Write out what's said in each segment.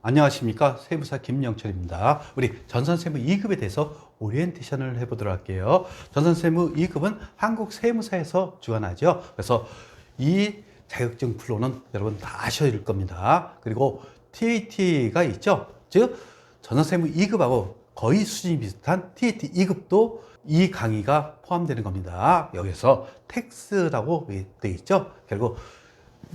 안녕하십니까. 세무사 김영철입니다. 우리 전산세무 2급에 대해서 오리엔테이션을 해보도록 할게요. 전산세무 2급은 한국세무사에서 주관하죠. 그래서 이 자격증 플로는 여러분 다 아셔야 될 겁니다. 그리고 TAT가 있죠. 즉 전산세무 2급하고 거의 수준이 비슷한 TAT 2급도 이 강의가 포함되는 겁니다. 여기서 텍스라고 되어 있죠. 결국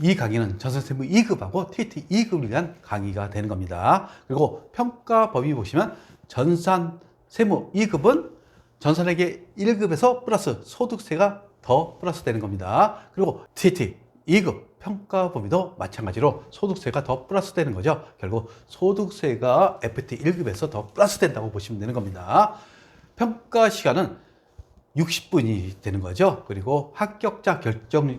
이 강의는 전산세무 2급하고 TAT 2급을 위한 강의가 되는 겁니다. 그리고 평가 범위 보시면 전산세무 2급은 전산회계 1급에서 플러스 소득세가 더 플러스 되는 겁니다. 그리고 TAT 2급 평가 범위도 마찬가지로 소득세가 더 플러스 되는 거죠. 결국 소득세가 FT 1급에서 더 플러스 된다고 보시면 되는 겁니다. 평가 시간은 60분이 되는 거죠. 그리고 합격자 결정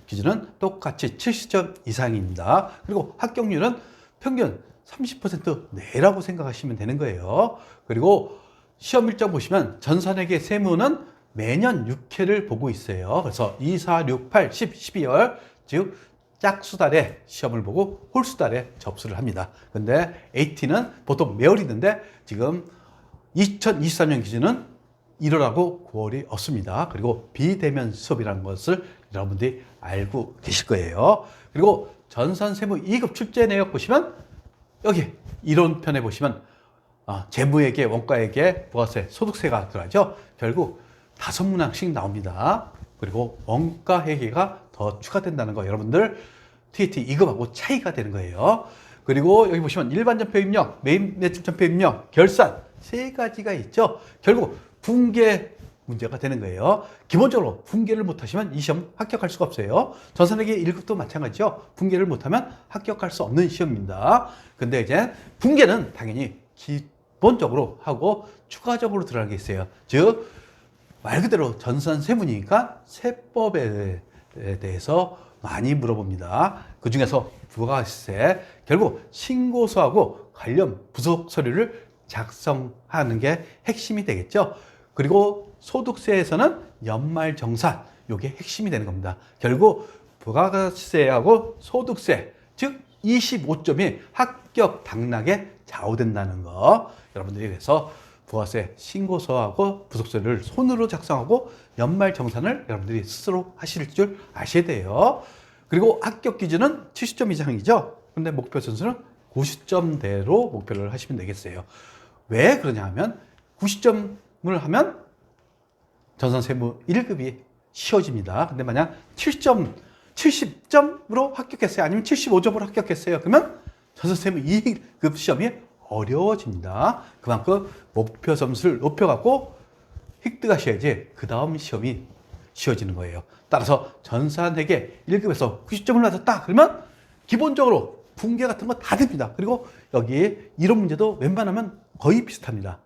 기준은 똑같이 70점 이상입니다. 그리고 합격률은 평균 30% 내라고 생각하시면 되는 거예요. 그리고 시험 일정 보시면 전산회계 세무는 매년 6회를 보고 있어요. 그래서 2, 4, 6, 8, 10, 12월 즉 짝수달에 시험을 보고 홀수달에 접수를 합니다. 근데 AT는 보통 매월 있는데 지금 2023년 기준은 1월하고 9월이 없습니다. 그리고 비대면 수업이라는 것을 여러분들이 알고 계실 거예요. 그리고 전산세무 2급 출제 내역 보시면 여기 이론편에 보시면 재무회계, 원가회계, 부가세, 소득세가 들어가죠. 결국 5문항씩 나옵니다. 그리고 원가회계가 더 추가된다는 거 여러분들 TAT 2급하고 차이가 되는 거예요. 그리고 여기 보시면 일반전표 입력, 메인 매출전표 입력, 결산 세 가지가 있죠. 결국 분계 문제가 되는 거예요. 기본적으로 분계를 못하시면 이 시험 합격할 수가 없어요. 전산회계 1급도 마찬가지죠. 분계를 못하면 합격할 수 없는 시험입니다. 근데 이제 분계는 당연히 기본적으로 하고 추가적으로 들어가는 게 있어요. 즉 말 그대로 전산세무니까 세법에 대해서 많이 물어봅니다. 그 중에서 부가세, 결국 신고서하고 관련 부속 서류를 작성하는 게 핵심이 되겠죠. 그리고 소득세에서는 연말정산, 이게 핵심이 되는 겁니다. 결국 부가세하고 소득세, 즉 25점이 합격 당락에 좌우된다는 거. 여러분들이 그래서 부가세 신고서하고 부속서류를 손으로 작성하고 연말정산을 여러분들이 스스로 하실 줄 아셔야 돼요. 그리고 합격 기준은 70점 이상이죠. 근데 목표 점수는 90점대로 목표를 하시면 되겠어요. 왜 그러냐 하면 90점을 하면 전산세무 1급이 쉬워집니다. 근데 만약 70점으로 합격했어요. 아니면 75점으로 합격했어요. 그러면 전산세무 2급 시험이 어려워집니다. 그만큼 목표 점수를 높여갖고 획득하셔야지 그 다음 시험이 쉬워지는 거예요. 따라서 전산회계 1급에서 90점을 맞았다. 그러면 기본적으로 분계 같은 거 다 됩니다. 그리고 여기 이론 문제도 웬만하면 거의 비슷합니다.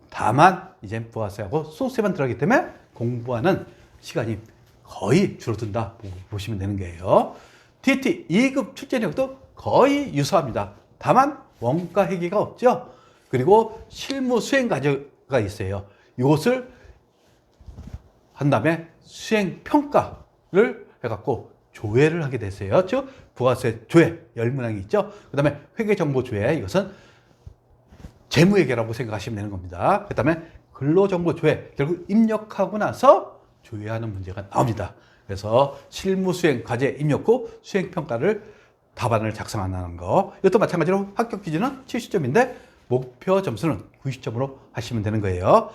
다만 이제 부가세하고 소득세만 들어가기 때문에 공부하는 시간이 거의 줄어든다 보시면 되는 거예요. TAT 2급 출제 내역도 거의 유사합니다. 다만 원가 회계가 없죠. 그리고 실무 수행 과제가 있어요. 이것을 한 다음에 수행 평가를 해갖고 조회를 하게 됐어요. 즉 부가세 조회 10문항이 있죠. 그 다음에 회계정보 조회, 이것은 재무회계라고 생각하시면 되는 겁니다. 그 다음에 근로정보 조회, 결국 입력하고 나서 조회하는 문제가 나옵니다. 그래서 실무수행 과제 입력 후 수행평가를 답안을 작성하는 거. 이것도 마찬가지로 합격 기준은 70점인데 목표 점수는 90점으로 하시면 되는 거예요.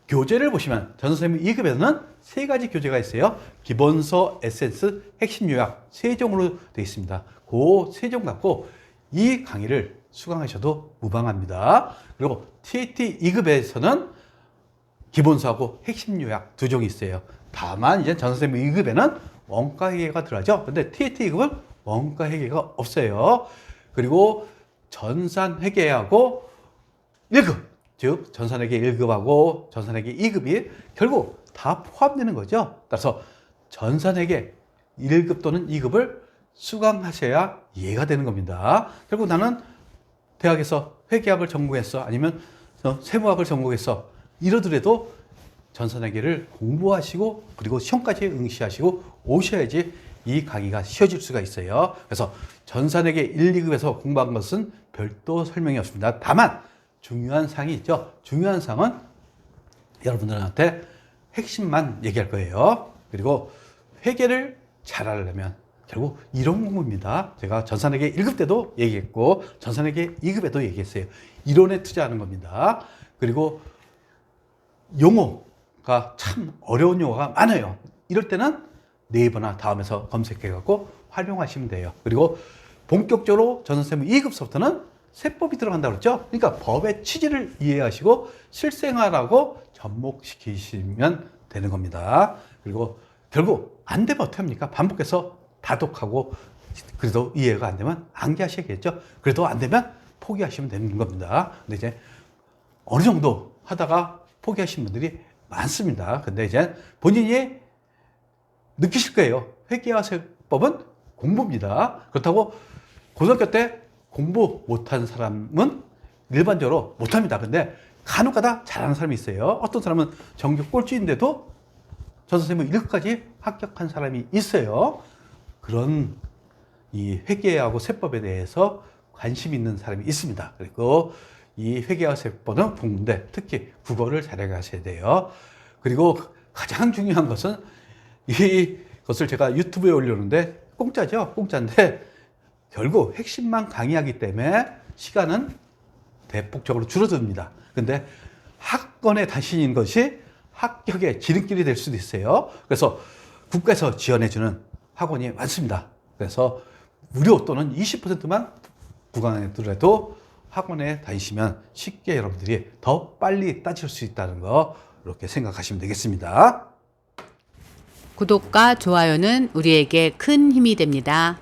교재를 보시면 전산세무 2급에서는 세 가지 교재가 있어요. 기본서, 에센스, 핵심 요약 세 종으로 되어 있습니다. 그 세 종 갖고 이 강의를 수강하셔도 무방합니다. 그리고 TAT 2급에서는 기본서하고 핵심 요약 두 종이 있어요. 다만 이제 전산세무 2급에는 원가회계가 들어가죠. 근데 TAT 2급은 원가회계가 없어요. 그리고 전산회계하고 1급, 즉 전산회계 1급하고 전산회계 2급이 결국 다 포함되는 거죠. 따라서 전산회계 1급 또는 2급을 수강하셔야 이해가 되는 겁니다. 결국 나는 대학에서 회계학을 전공했어, 아니면 세무학을 전공했어, 이러더라도 전산회계를 공부하시고 그리고 시험까지 응시하시고 오셔야지 이 강의가 쉬워질 수가 있어요. 그래서 전산회계 1, 2급에서 공부한 것은 별도 설명이 없습니다. 다만 중요한 사항이 있죠. 중요한 사항은 여러분들한테 핵심만 얘기할 거예요. 그리고 회계를 잘하려면 결국 이론 공부입니다. 제가 전산회계 1급 때도 얘기했고 전산회계 2급에도 얘기했어요. 이론에 투자하는 겁니다. 그리고 용어가 참 어려운 용어가 많아요. 이럴 때는 네이버나 다음에서 검색해갖고 활용하시면 돼요. 그리고 본격적으로 전산세무 2급서부터는 세법이 들어간다고 그랬죠. 그러니까 법의 취지를 이해하시고 실생활하고 접목시키시면 되는 겁니다. 그리고 결국 안 되면 어떻게 합니까? 반복해서 다독하고 그래도 이해가 안 되면 암기하셔야겠죠. 그래도 안 되면 포기하시면 되는 겁니다. 근데 이제 어느 정도 하다가 포기하신 분들이 많습니다. 근데 이제 본인이 느끼실 거예요. 회계와 세법은 공부입니다. 그렇다고 고등학교 때 공부 못한 사람은 일반적으로 못합니다. 근데 간혹가다 잘하는 사람이 있어요. 어떤 사람은 전교 꼴찌인데도 전산세무 1급까지 합격한 사람이 있어요. 그런 이 회계하고 세법에 대해서 관심 있는 사람이 있습니다. 그리고 이 회계와 세법은 공부인데 특히 국어를 잘해 가셔야 돼요. 그리고 가장 중요한 것은 이것을 제가 유튜브에 올려놓는데 공짜죠. 공짜인데 결국 핵심만 강의하기 때문에 시간은 대폭적으로 줄어듭니다. 근데 학원에 다니는 것이 합격의 지름길이 될 수도 있어요. 그래서 국가에서 지원해주는 학원이 많습니다. 그래서 무료 또는 20%만 부과하더라도 학원에 다니시면 쉽게 여러분들이 더 빨리 따질 수 있다는 거 이렇게 생각하시면 되겠습니다. 구독과 좋아요는 우리에게 큰 힘이 됩니다.